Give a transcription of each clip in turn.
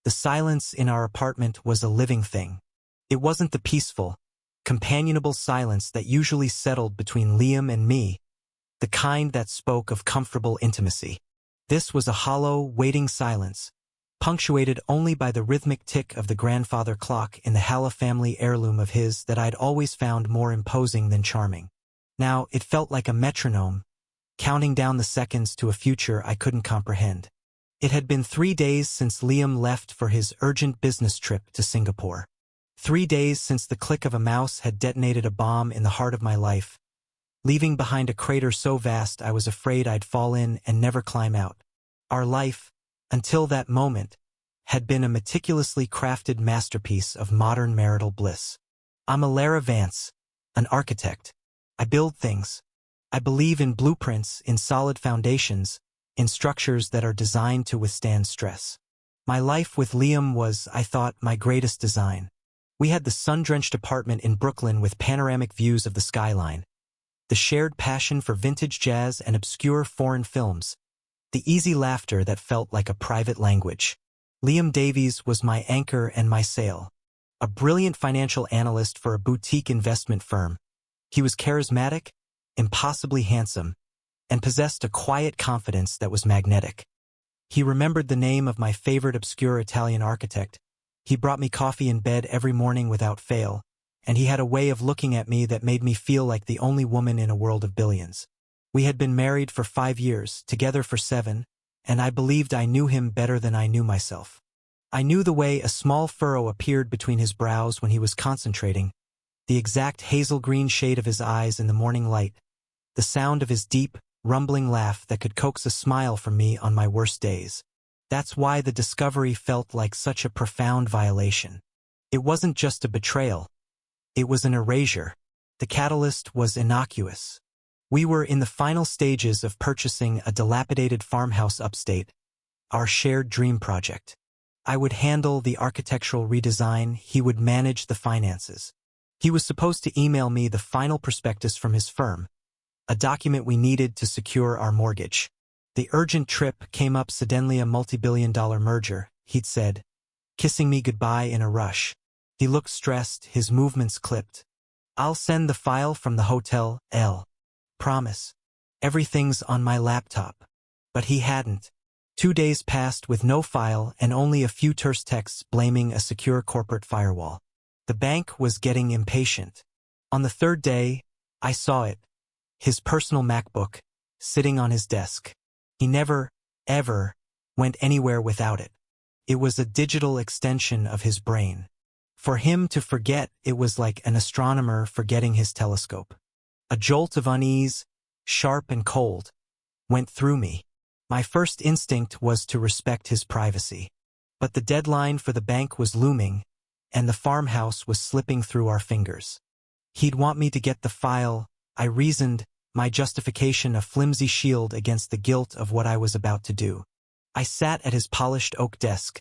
The silence in our apartment was a living thing. It wasn't the peaceful, companionable silence that usually settled between Liam and me, the kind that spoke of comfortable intimacy. This was a hollow, waiting silence, punctuated only by the rhythmic tick of the grandfather clock in the Halla family heirloom of his that I'd always found more imposing than charming. Now it felt like a metronome, counting down the seconds to a future I couldn't comprehend. It had been 3 days since Liam left for his urgent business trip to Singapore. 3 days since the click of a mouse had detonated a bomb in the heart of my life, leaving behind a crater so vast I was afraid I'd fall in and never climb out. Our life, until that moment, had been a meticulously crafted masterpiece of modern marital bliss. I'm Alara Vance, an architect. I build things. I believe in blueprints, in solid foundations, in structures that are designed to withstand stress. My life with Liam was, I thought, my greatest design. We had the sun-drenched apartment in Brooklyn with panoramic views of the skyline, the shared passion for vintage jazz and obscure foreign films, the easy laughter that felt like a private language. Liam Davies was my anchor and my sail. A brilliant financial analyst for a boutique investment firm, he was charismatic, impossibly handsome, and possessed a quiet confidence that was magnetic. He remembered the name of my favorite obscure Italian architect. He brought me coffee in bed every morning without fail, and he had a way of looking at me that made me feel like the only woman in a world of billions. We had been married for 5 years, together for 7, and I believed I knew him better than I knew myself. I knew the way a small furrow appeared between his brows when he was concentrating, the exact hazel green shade of his eyes in the morning light, the sound of his deep, rumbling laugh that could coax a smile from me on my worst days. That's why the discovery felt like such a profound violation. It wasn't just a betrayal. It was an erasure. The catalyst was innocuous. We were in the final stages of purchasing a dilapidated farmhouse upstate, our shared dream project. I would handle the architectural redesign, he would manage the finances. He was supposed to email me the final prospectus from his firm, a document we needed to secure our mortgage. The urgent trip came up suddenly, a multi-billion-dollar merger, he'd said, kissing me goodbye in a rush. He looked stressed, his movements clipped. I'll send the file from the hotel, L. Promise. Everything's on my laptop. But he hadn't. 2 days passed with no file and only a few terse texts blaming a secure corporate firewall. The bank was getting impatient. On the 3rd day, I saw it. His personal MacBook, sitting on his desk. He never, ever, went anywhere without it. It was a digital extension of his brain. For him to forget, it was like an astronomer forgetting his telescope. A jolt of unease, sharp and cold, went through me. My first instinct was to respect his privacy. But the deadline for the bank was looming, and the farmhouse was slipping through our fingers. He'd want me to get the file, I reasoned, my justification a flimsy shield against the guilt of what I was about to do. I sat at his polished oak desk,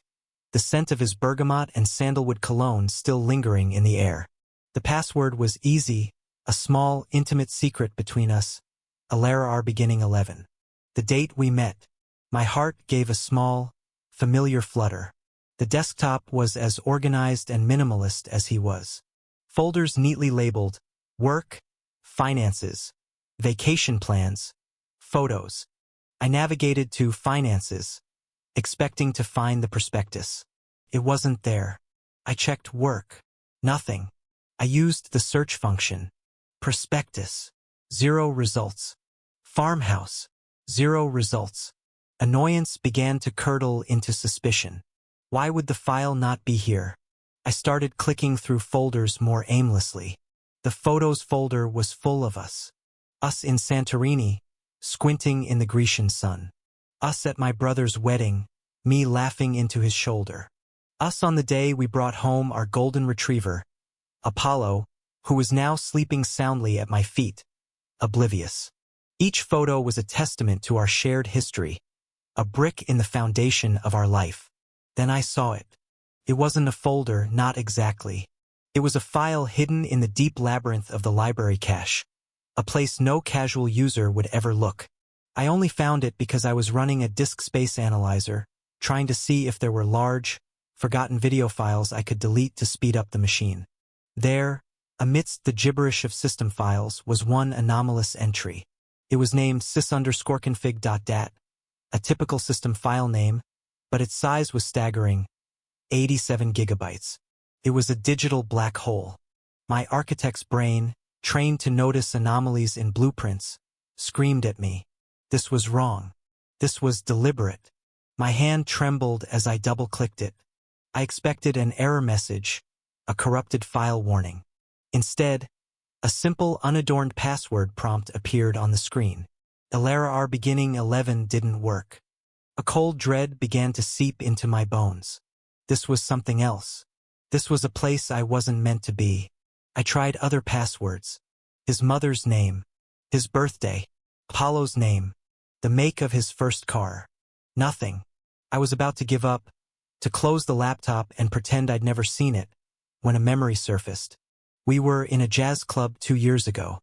the scent of his bergamot and sandalwood cologne still lingering in the air. The password was easy, a small, intimate secret between us, Alara R beginning 11. The date we met. My heart gave a small, familiar flutter. The desktop was as organized and minimalist as he was. Folders neatly labeled, work, finances, vacation plans, photos. I navigated to finances, expecting to find the prospectus. It wasn't there. I checked work. Nothing. I used the search function. Prospectus. 0 results. Farmhouse. 0 results. Annoyance began to curdle into suspicion. Why would the file not be here? I started clicking through folders more aimlessly. The photos folder was full of us. Us in Santorini, squinting in the Grecian sun. Us at my brother's wedding, me laughing into his shoulder. Us on the day we brought home our golden retriever, Apollo, who was now sleeping soundly at my feet, oblivious. Each photo was a testament to our shared history, a brick in the foundation of our life. Then I saw it. It wasn't a folder, not exactly. It was a file hidden in the deep labyrinth of the library cache, a place no casual user would ever look. I only found it because I was running a disk space analyzer, trying to see if there were large, forgotten video files I could delete to speed up the machine. There, amidst the gibberish of system files, was one anomalous entry. It was named sys_config.dat, a typical system file name, but its size was staggering, 87 gigabytes. It was a digital black hole. My architect's brain, trained to notice anomalies in blueprints, screamed at me. This was wrong. This was deliberate. My hand trembled as I double-clicked it. I expected an error message, a corrupted file warning. Instead, a simple, unadorned password prompt appeared on the screen. Elara beginning 11 didn't work. A cold dread began to seep into my bones. This was something else. This was a place I wasn't meant to be. I tried other passwords. His mother's name, his birthday, Apollo's name, the make of his first car. Nothing. I was about to give up, to close the laptop and pretend I'd never seen it, when a memory surfaced. We were in a jazz club 2 years ago.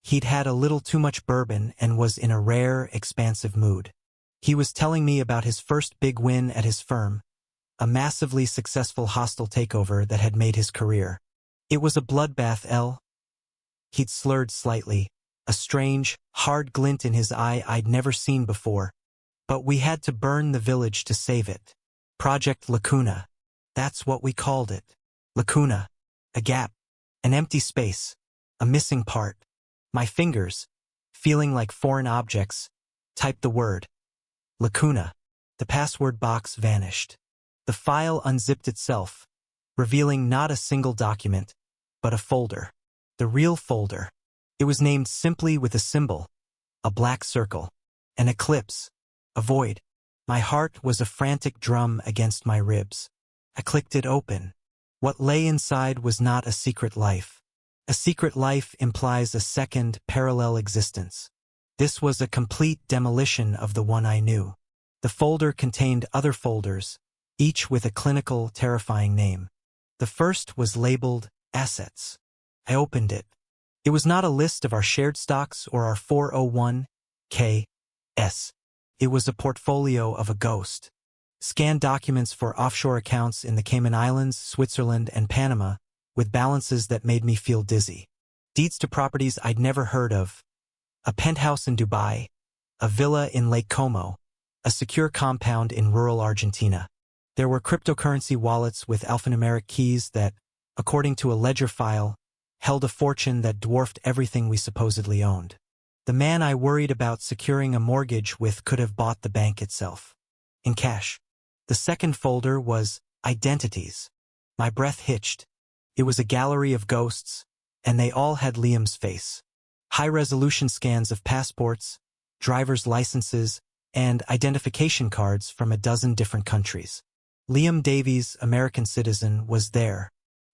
He'd had a little too much bourbon and was in a rare, expansive mood. He was telling me about his first big win at his firm, a massively successful hostile takeover that had made his career. It was a bloodbath, He'd slurred slightly, a strange, hard glint in his eye I'd never seen before. But we had to burn the village to save it. Project Lacuna. That's what we called it. Lacuna. A gap. An empty space. A missing part. My fingers, feeling like foreign objects, typed the word. Lacuna. The password box vanished. The file unzipped itself, revealing not a single document, but a folder. The real folder. It was named simply with a symbol, a black circle, an eclipse, a void. My heart was a frantic drum against my ribs. I clicked it open. What lay inside was not a secret life. A secret life implies a second, parallel existence. This was a complete demolition of the one I knew. The folder contained other folders, each with a clinical, terrifying name. The first was labeled Assets. I opened it. It was not a list of our shared stocks or our 401(k)s. It was a portfolio of a ghost. Scanned documents for offshore accounts in the Cayman Islands, Switzerland, and Panama, with balances that made me feel dizzy. Deeds to properties I'd never heard of. A penthouse in Dubai, a villa in Lake Como, a secure compound in rural Argentina. There were cryptocurrency wallets with alphanumeric keys that, according to a ledger file, held a fortune that dwarfed everything we supposedly owned. The man I worried about securing a mortgage with could have bought the bank itself. In cash. The second folder was Identities. My breath hitched. It was a gallery of ghosts, and they all had Liam's face. High-resolution scans of passports, driver's licenses, and identification cards from a dozen different countries. Liam Davies, American citizen, was there.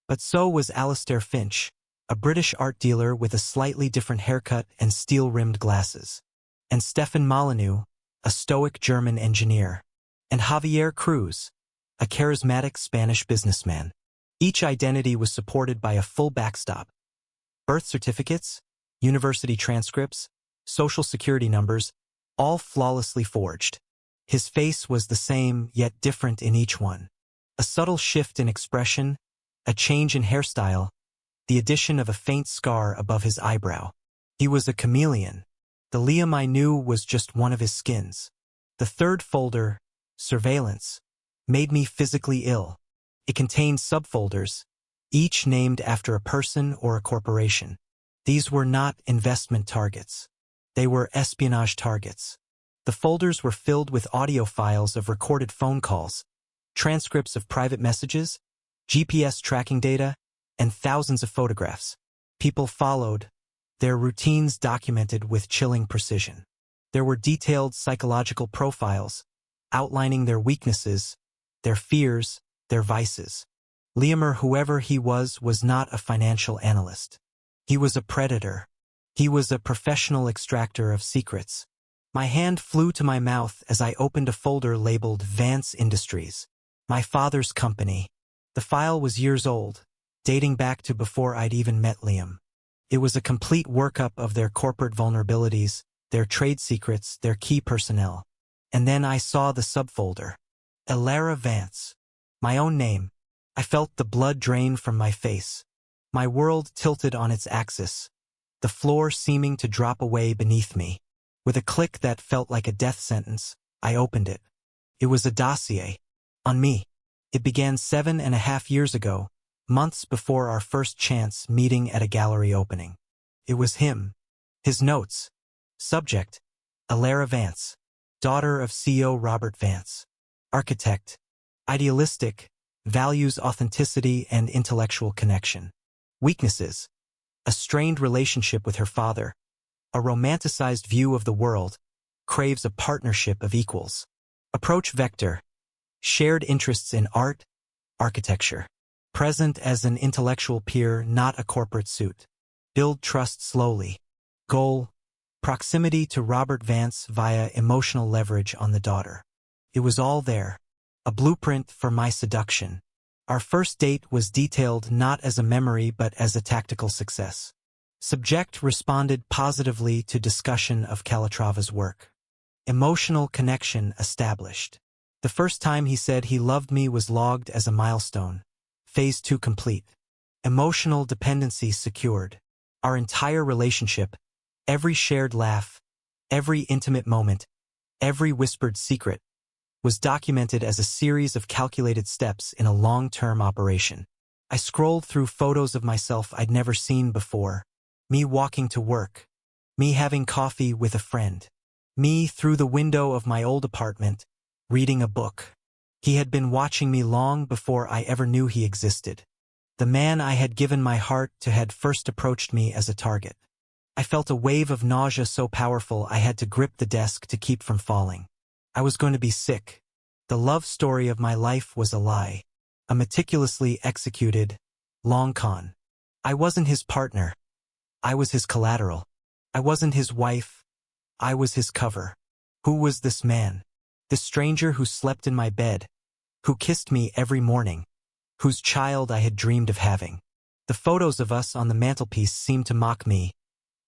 But so was Alastair Finch, a British art dealer with a slightly different haircut and steel-rimmed glasses. And Stefan Molyneux, a stoic German engineer. And Javier Cruz, a charismatic Spanish businessman. Each identity was supported by a full backstop. Birth certificates, university transcripts, social security numbers, all flawlessly forged. His face was the same, yet different in each one. A subtle shift in expression, a change in hairstyle, the addition of a faint scar above his eyebrow. He was a chameleon. The Liam I knew was just one of his skins. The third folder, Surveillance, made me physically ill. It contained subfolders, each named after a person or a corporation. These were not investment targets. They were espionage targets. The folders were filled with audio files of recorded phone calls, transcripts of private messages, GPS tracking data, and thousands of photographs. People followed, their routines documented with chilling precision. There were detailed psychological profiles, outlining their weaknesses, their fears, their vices. Liam, or whoever he was not a financial analyst. He was a predator. He was a professional extractor of secrets. My hand flew to my mouth as I opened a folder labeled Vance Industries, my father's company. The file was years old, dating back to before I'd even met Liam. It was a complete workup of their corporate vulnerabilities, their trade secrets, their key personnel. And then I saw the subfolder. Elara Vance. My own name. I felt the blood drain from my face. My world tilted on its axis, the floor seeming to drop away beneath me. With a click that felt like a death sentence, I opened it. It was a dossier. On me. It began 7.5 years ago, months before our first chance meeting at a gallery opening. It was him. His notes. Subject: Alara Vance. Daughter of CEO Robert Vance. Architect. Idealistic. Values authenticity and intellectual connection. Weaknesses: a strained relationship with her father. A romanticized view of the world. Craves a partnership of equals. Approach vector: shared interests in art, architecture. Present as an intellectual peer, not a corporate suit. Build trust slowly. Goal: proximity to Robert Vance via emotional leverage on the daughter. It was all there. A blueprint for my seduction. Our first date was detailed not as a memory but as a tactical success. Subject responded positively to discussion of Calatrava's work. Emotional connection established. The first time he said he loved me was logged as a milestone. Phase 2 complete. Emotional dependency secured. Our entire relationship, every shared laugh, every intimate moment, every whispered secret, was documented as a series of calculated steps in a long-term operation. I scrolled through photos of myself I'd never seen before. Me walking to work. Me having coffee with a friend. Me through the window of my old apartment, reading a book. He had been watching me long before I ever knew he existed. The man I had given my heart to had first approached me as a target. I felt a wave of nausea so powerful I had to grip the desk to keep from falling. I was going to be sick. The love story of my life was a lie. A meticulously executed, long con. I wasn't his partner. I was his collateral. I wasn't his wife. I was his cover. Who was this man? This stranger who slept in my bed, who kissed me every morning, whose child I had dreamed of having. The photos of us on the mantelpiece seemed to mock me,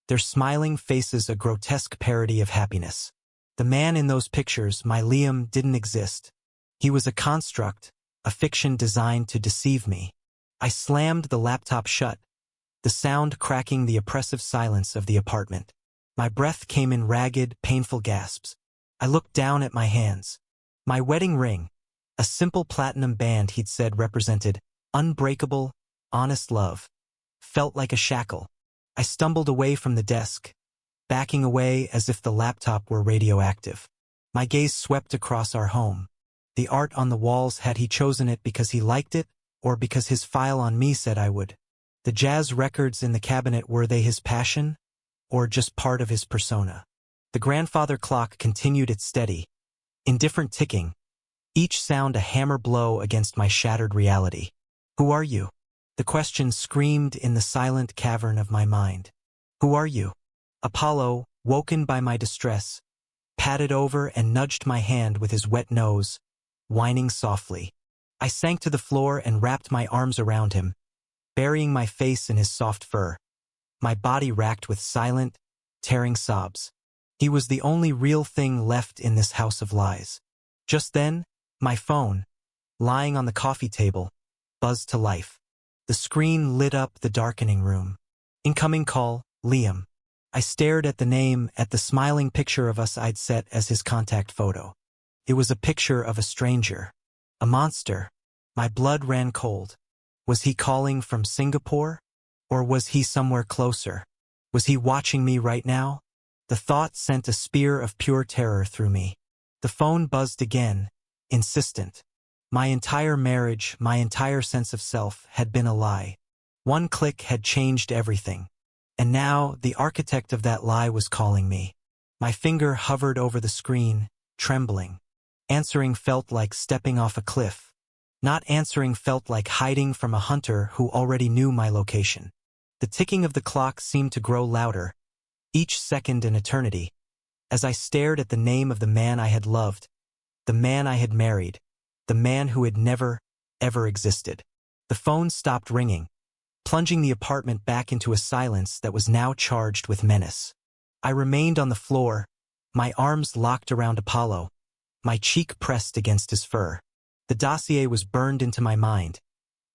their smiling faces a grotesque parody of happiness. The man in those pictures, my Liam, didn't exist. He was a construct, a fiction designed to deceive me. I slammed the laptop shut, the sound cracking the oppressive silence of the apartment. My breath came in ragged, painful gasps. I looked down at my hands. My wedding ring, a simple platinum band he'd said represented unbreakable, honest love, felt like a shackle. I stumbled away from the desk, backing away as if the laptop were radioactive. My gaze swept across our home. The art on the walls, had he chosen it because he liked it, or because his file on me said I would? The jazz records in the cabinet, were they his passion, or just part of his persona? The grandfather clock continued its steady, indifferent ticking, each sound a hammer blow against my shattered reality. Who are you? The question screamed in the silent cavern of my mind. Who are you? Apollo, woken by my distress, patted over and nudged my hand with his wet nose, whining softly. I sank to the floor and wrapped my arms around him, burying my face in his soft fur, my body racked with silent, tearing sobs. He was the only real thing left in this house of lies. Just then, my phone, lying on the coffee table, buzzed to life. The screen lit up the darkening room. Incoming call, Liam. I stared at the name, at the smiling picture of us I'd set as his contact photo. It was a picture of a stranger. A monster. My blood ran cold. Was he calling from Singapore? Or was he somewhere closer? Was he watching me right now? The thought sent a spear of pure terror through me. The phone buzzed again, insistent. My entire marriage, my entire sense of self, had been a lie. One click had changed everything. And now, the architect of that lie was calling me. My finger hovered over the screen, trembling. Answering felt like stepping off a cliff. Not answering felt like hiding from a hunter who already knew my location. The ticking of the clock seemed to grow louder, each second an eternity, as I stared at the name of the man I had loved, the man I had married, the man who had never, ever existed. The phone stopped ringing, plunging the apartment back into a silence that was now charged with menace. I remained on the floor, my arms locked around Apollo, my cheek pressed against his fur. The dossier was burned into my mind,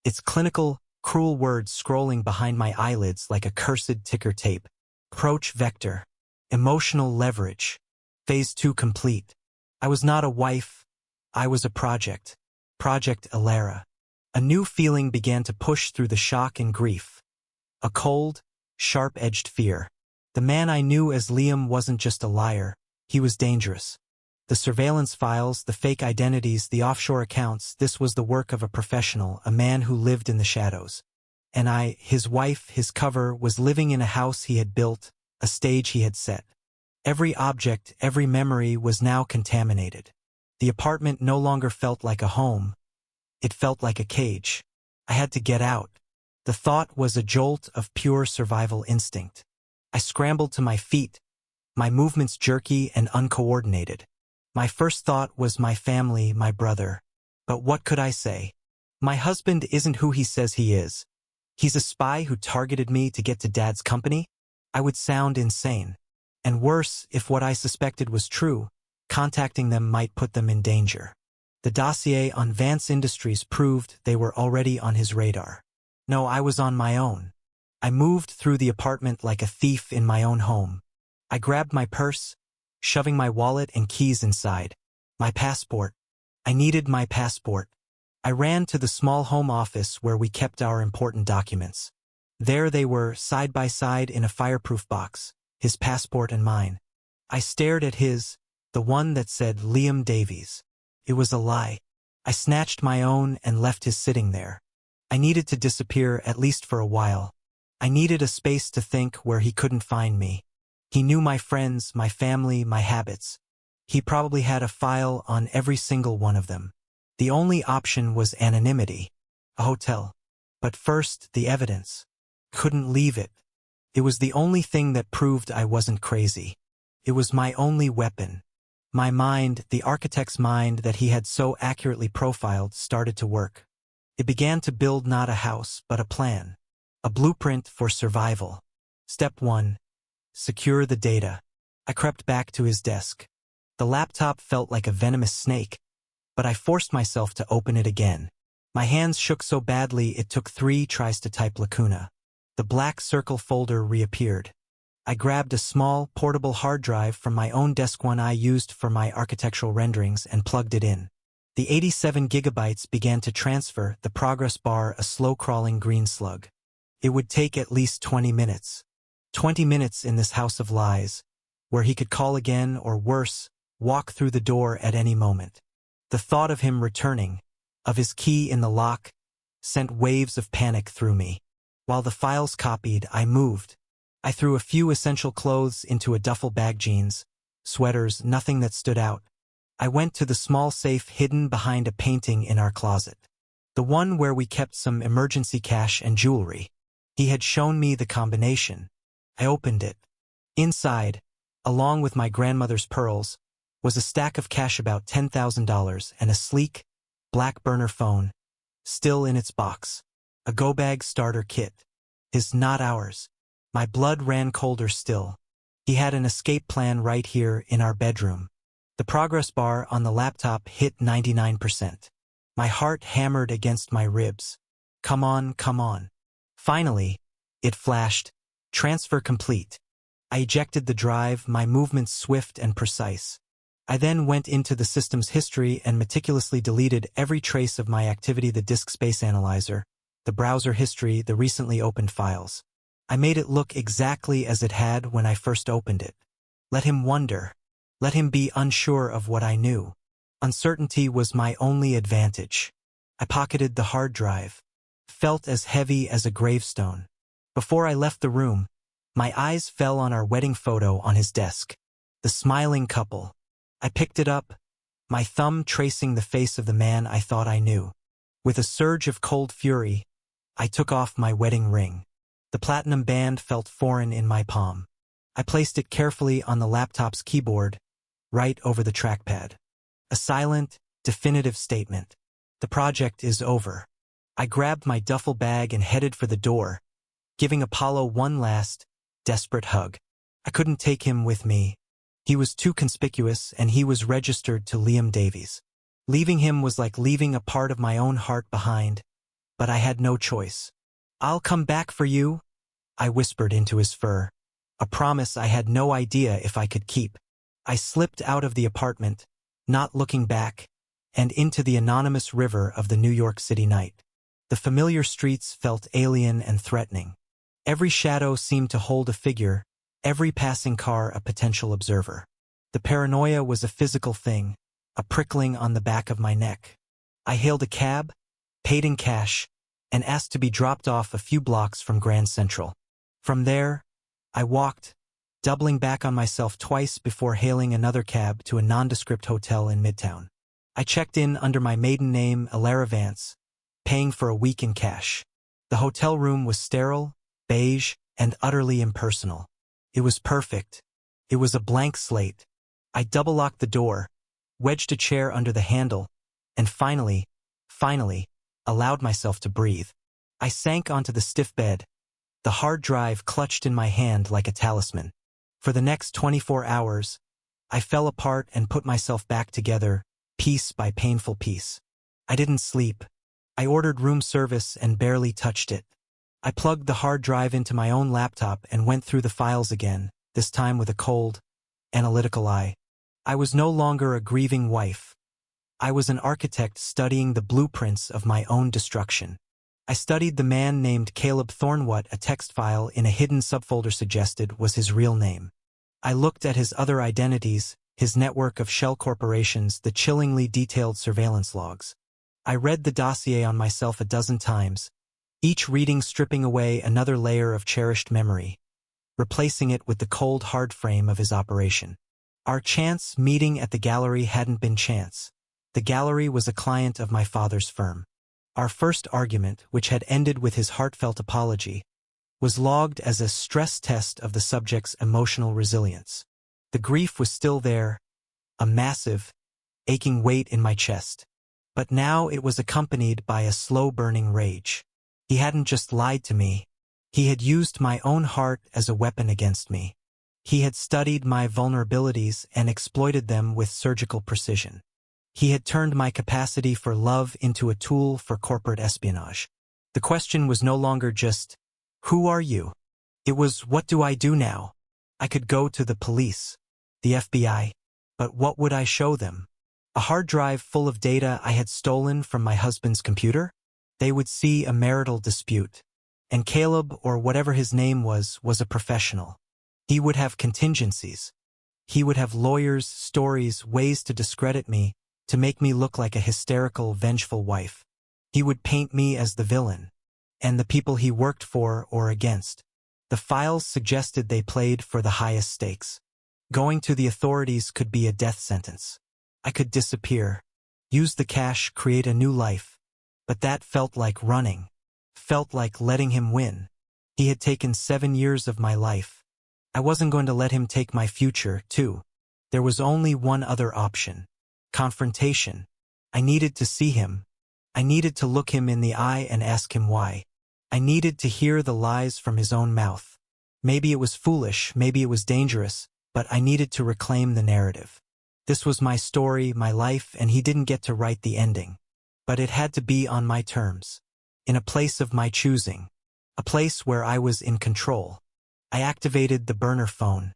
its clinical, cruel words scrolling behind my eyelids like a cursed ticker tape. Approach vector. Emotional leverage. Phase 2 complete. I was not a wife. I was a project. Project Elara. A new feeling began to push through the shock and grief. A cold, sharp-edged fear. The man I knew as Liam wasn't just a liar. He was dangerous. The surveillance files, the fake identities, the offshore accounts, this was the work of a professional, a man who lived in the shadows. And I, his wife, his cover, was living in a house he had built, a stage he had set. Every object, every memory was now contaminated. The apartment no longer felt like a home. It felt like a cage. I had to get out. The thought was a jolt of pure survival instinct. I scrambled to my feet, my movements jerky and uncoordinated. My first thought was my family, my brother. But what could I say? My husband isn't who he says he is. He's a spy who targeted me to get to Dad's company? I would sound insane. And worse, if what I suspected was true, contacting them might put them in danger. The dossier on Vance Industries proved they were already on his radar. No, I was on my own. I moved through the apartment like a thief in my own home. I grabbed my purse, shoving my wallet and keys inside. My passport. I needed my passport. I ran to the small home office where we kept our important documents. There they were, side by side in a fireproof box, his passport and mine. I stared at his, the one that said Liam Davies. It was a lie. I snatched my own and left his sitting there. I needed to disappear, at least for a while. I needed a space to think where he couldn't find me. He knew my friends, my family, my habits. He probably had a file on every single one of them. The only option was anonymity. A hotel. But first, the evidence. Couldn't leave it. It was the only thing that proved I wasn't crazy. It was my only weapon. My mind, the architect's mind that he had so accurately profiled, started to work. It began to build not a house, but a plan. A blueprint for survival. Step 1. Secure the data. I crept back to his desk. The laptop felt like a venomous snake, but I forced myself to open it again. My hands shook so badly it took 3 tries to type Lacuna. The black circle folder reappeared. I grabbed a small, portable hard drive from my own desk, one I used for my architectural renderings, and plugged it in. The 87 gigabytes began to transfer, the progress bar a slow-crawling green slug. It would take at least 20 minutes. 20 minutes in this house of lies, where he could call again or worse, walk through the door at any moment. The thought of him returning, of his key in the lock, sent waves of panic through me. While the files copied, I moved. I threw a few essential clothes into a duffel bag, jeans, sweaters, nothing that stood out. I went to the small safe hidden behind a painting in our closet. The one where we kept some emergency cash and jewelry. He had shown me the combination. I opened it. Inside, along with my grandmother's pearls, was a stack of cash, about $10,000, and a sleek, black burner phone, still in its box. A go-bag starter kit. His, not ours. My blood ran colder still. He had an escape plan right here in our bedroom. The progress bar on the laptop hit 99%. My heart hammered against my ribs. Come on, come on. Finally, it flashed. Transfer complete. I ejected the drive, my movements swift and precise. I then went into the system's history and meticulously deleted every trace of my activity: the disk space analyzer, the browser history, the recently opened files. I made it look exactly as it had when I first opened it. Let him wonder. Let him be unsure of what I knew. Uncertainty was my only advantage. I pocketed the hard drive. Felt as heavy as a gravestone. Before I left the room, my eyes fell on our wedding photo on his desk. The smiling couple. I picked it up, my thumb tracing the face of the man I thought I knew. With a surge of cold fury, I took off my wedding ring. The platinum band felt foreign in my palm. I placed it carefully on the laptop's keyboard, right over the trackpad. A silent, definitive statement. The project is over. I grabbed my duffel bag and headed for the door, giving Apollo one last, desperate hug. I couldn't take him with me. He was too conspicuous, and he was registered to Liam Davies. Leaving him was like leaving a part of my own heart behind, but I had no choice. "I'll come back for you," I whispered into his fur, a promise I had no idea if I could keep. I slipped out of the apartment, not looking back, and into the anonymous river of the New York City night. The familiar streets felt alien and threatening. Every shadow seemed to hold a figure, every passing car a potential observer. The paranoia was a physical thing, a prickling on the back of my neck. I hailed a cab, paid in cash, and asked to be dropped off a few blocks from Grand Central. From there, I walked, doubling back on myself twice before hailing another cab to a nondescript hotel in Midtown. I checked in under my maiden name, Alara Vance, paying for a week in cash. The hotel room was sterile, beige, and utterly impersonal. It was perfect. It was a blank slate. I double-locked the door, wedged a chair under the handle, and finally, allowed myself to breathe. I sank onto the stiff bed, the hard drive clutched in my hand like a talisman. For the next 24 hours, I fell apart and put myself back together, piece by painful piece. I didn't sleep. I ordered room service and barely touched it. I plugged the hard drive into my own laptop and went through the files again, this time with a cold, analytical eye. I was no longer a grieving wife. I was an architect studying the blueprints of my own destruction. I studied the man named Caleb Thorne. What a text file in a hidden subfolder suggested was his real name. I looked at his other identities, his network of shell corporations, the chillingly detailed surveillance logs. I read the dossier on myself a dozen times, each reading stripping away another layer of cherished memory, replacing it with the cold hard frame of his operation. Our chance meeting at the gallery hadn't been chance. The gallery was a client of my father's firm. Our first argument, which had ended with his heartfelt apology, was logged as a stress test of the subject's emotional resilience. The grief was still there, a massive, aching weight in my chest. But now it was accompanied by a slow-burning rage. He hadn't just lied to me. He had used my own heart as a weapon against me. He had studied my vulnerabilities and exploited them with surgical precision. He had turned my capacity for love into a tool for corporate espionage. The question was no longer just, "Who are you?" It was, "What do I do now?" I could go to the police, the FBI, but what would I show them? A hard drive full of data I had stolen from my husband's computer? They would see a marital dispute. And Caleb, or whatever his name was a professional. He would have contingencies. He would have lawyers, stories, ways to discredit me, to make me look like a hysterical, vengeful wife. He would paint me as the villain, and the people he worked for or against. The files suggested they played for the highest stakes. Going to the authorities could be a death sentence. I could disappear, use the cash, create a new life. But that felt like running, felt like letting him win. He had taken 7 years of my life. I wasn't going to let him take my future, too. There was only one other option. Confrontation. I needed to see him. I needed to look him in the eye and ask him why. I needed to hear the lies from his own mouth. Maybe it was foolish, maybe it was dangerous, but I needed to reclaim the narrative. This was my story, my life, and he didn't get to write the ending. But it had to be on my terms. In a place of my choosing. A place where I was in control. I activated the burner phone.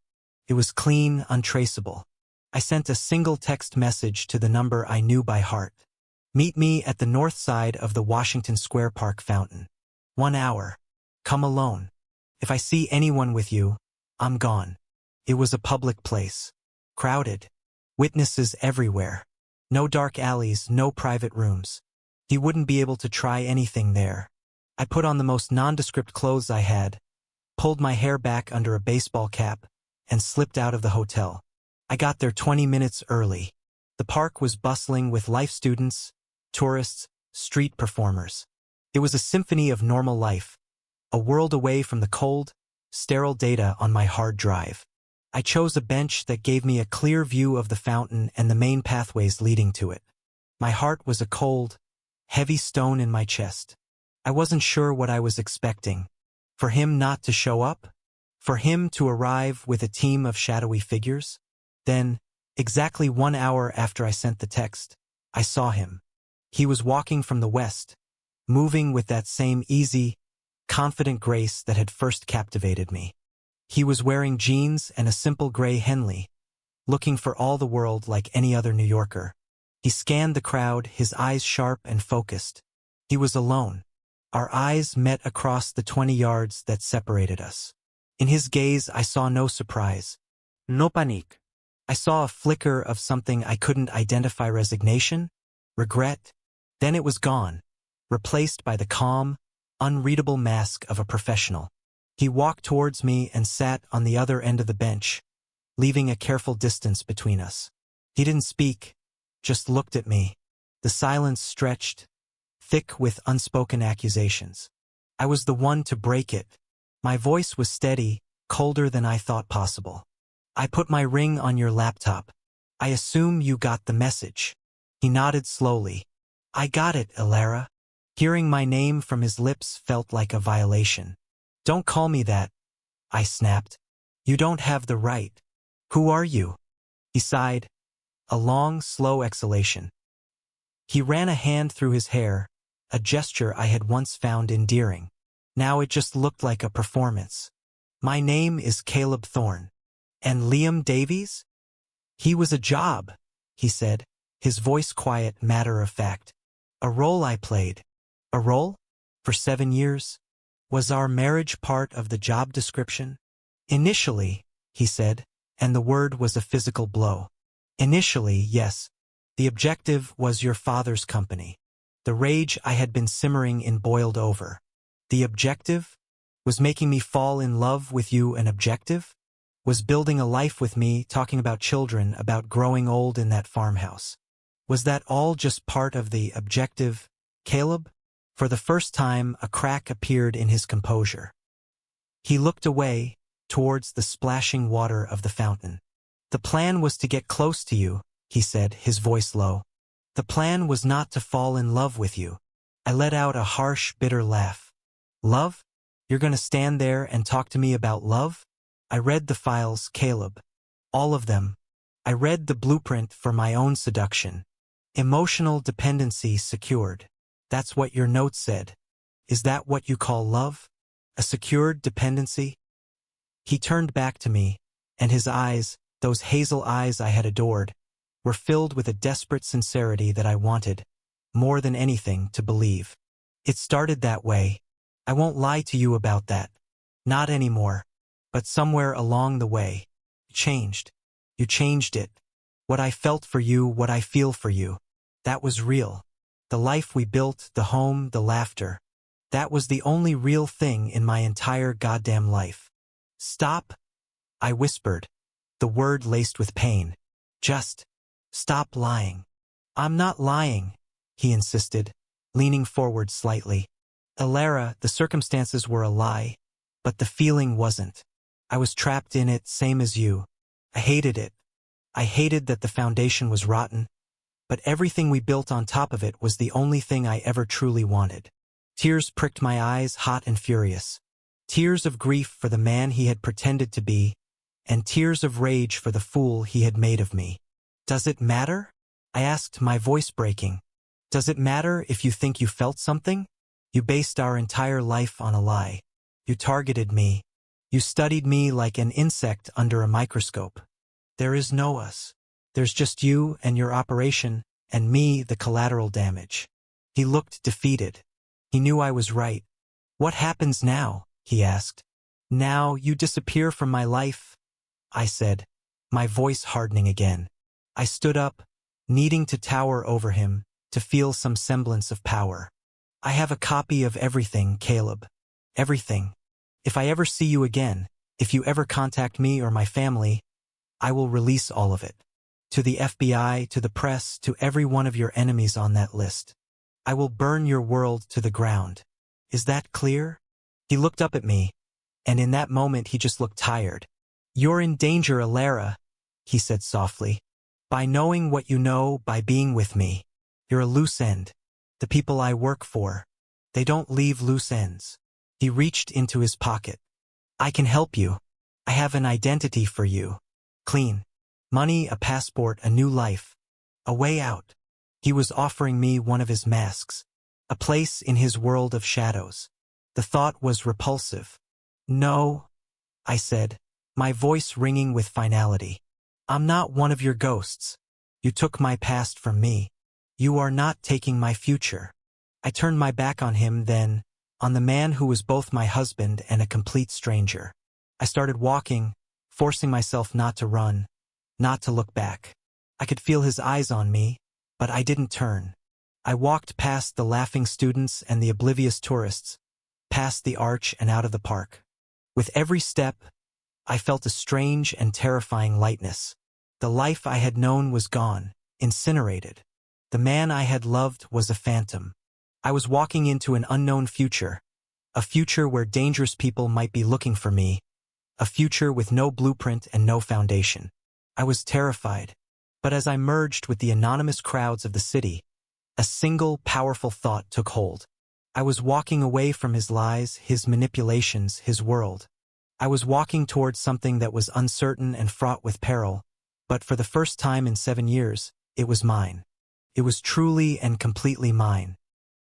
It was clean, untraceable. I sent a single text message to the number I knew by heart. "Meet me at the north side of the Washington Square Park fountain. 1 hour. Come alone. If I see anyone with you, I'm gone." It was a public place. Crowded. Witnesses everywhere. No dark alleys, no private rooms. He wouldn't be able to try anything there. I put on the most nondescript clothes I had, pulled my hair back under a baseball cap, and slipped out of the hotel. I got there 20 minutes early. The park was bustling with life students, tourists, street performers. It was a symphony of normal life, a world away from the cold, sterile data on my hard drive. I chose a bench that gave me a clear view of the fountain and the main pathways leading to it. My heart was a cold, heavy stone in my chest. I wasn't sure what I was expecting. For him not to show up? For him to arrive with a team of shadowy figures? Then, exactly 1 hour after I sent the text, I saw him. He was walking from the west, moving with that same easy, confident grace that had first captivated me. He was wearing jeans and a simple gray Henley, looking for all the world like any other New Yorker. He scanned the crowd, his eyes sharp and focused. He was alone. Our eyes met across the 20 yards that separated us. In his gaze I saw no surprise, no panique. I saw a flicker of something I couldn't identify: resignation, regret. Then it was gone, replaced by the calm, unreadable mask of a professional. He walked towards me and sat on the other end of the bench, leaving a careful distance between us. He didn't speak, just looked at me. The silence stretched, thick with unspoken accusations. I was the one to break it. My voice was steady, colder than I thought possible. I put my ring on your laptop. I assume you got the message. He nodded slowly. I got it, Alara. Hearing my name from his lips felt like a violation. Don't call me that, I snapped. You don't have the right. Who are you? He sighed, a long, slow exhalation. He ran a hand through his hair, a gesture I had once found endearing. Now it just looked like a performance. My name is Caleb Thorne. And Liam Davies? He was a job, he said, his voice quiet, matter of fact. A role I played. A role? For 7 years? Was our marriage part of the job description? Initially, he said, and the word was a physical blow. Initially, yes. The objective was your father's company. The rage I had been simmering in boiled over. The objective? Was making me fall in love with you an objective? Was building a life with me, talking about children, about growing old in that farmhouse? Was that all just part of the objective, Caleb? For the first time, a crack appeared in his composure. He looked away, towards the splashing water of the fountain. The plan was to get close to you, he said, his voice low. The plan was not to fall in love with you. I let out a harsh, bitter laugh. Love? You're going to stand there and talk to me about love? I read the files, Caleb. All of them. I read the blueprint for my own seduction. Emotional dependency secured. That's what your note said. Is that what you call love? A secured dependency? He turned back to me, and his eyes, those hazel eyes I had adored, were filled with a desperate sincerity that I wanted, more than anything, to believe. It started that way. I won't lie to you about that. Not anymore. But somewhere along the way, it changed. You changed it. What I felt for you, what I feel for you. That was real. The life we built, the home, the laughter. That was the only real thing in my entire goddamn life. Stop, I whispered, the word laced with pain. Just stop lying. I'm not lying, he insisted, leaning forward slightly. Alara, the circumstances were a lie, but the feeling wasn't. I was trapped in it, same as you. I hated it. I hated that the foundation was rotten, but everything we built on top of it was the only thing I ever truly wanted. Tears pricked my eyes, hot and furious. Tears of grief for the man he had pretended to be, and tears of rage for the fool he had made of me. Does it matter? I asked, my voice breaking. Does it matter if you think you felt something? You based our entire life on a lie. You targeted me. You studied me like an insect under a microscope. There is no us. There's just you and your operation, and me, the collateral damage. He looked defeated. He knew I was right. What happens now? He asked. Now you disappear from my life, I said, my voice hardening again. I stood up, needing to tower over him, to feel some semblance of power. I have a copy of everything, Caleb. Everything. If I ever see you again, if you ever contact me or my family, I will release all of it. To the FBI, to the press, to every one of your enemies on that list. I will burn your world to the ground. Is that clear? He looked up at me, and in that moment he just looked tired. You're in danger, Alara, he said softly. By knowing what you know, by being with me. You're a loose end. The people I work for, they don't leave loose ends. He reached into his pocket. I can help you. I have an identity for you. Clean. Money, a passport, a new life. A way out. He was offering me one of his masks, a place in his world of shadows. The thought was repulsive. No, I said, my voice ringing with finality. I'm not one of your ghosts. You took my past from me. You are not taking my future. I turned my back on him then, on the man who was both my husband and a complete stranger. I started walking, forcing myself not to run, not to look back. I could feel his eyes on me, but I didn't turn. I walked past the laughing students and the oblivious tourists, past the arch and out of the park. With every step, I felt a strange and terrifying lightness. The life I had known was gone, incinerated. The man I had loved was a phantom. I was walking into an unknown future, a future where dangerous people might be looking for me, a future with no blueprint and no foundation. I was terrified, but as I merged with the anonymous crowds of the city, a single powerful thought took hold. I was walking away from his lies, his manipulations, his world. I was walking towards something that was uncertain and fraught with peril, but for the first time in 7 years, it was mine. It was truly and completely mine.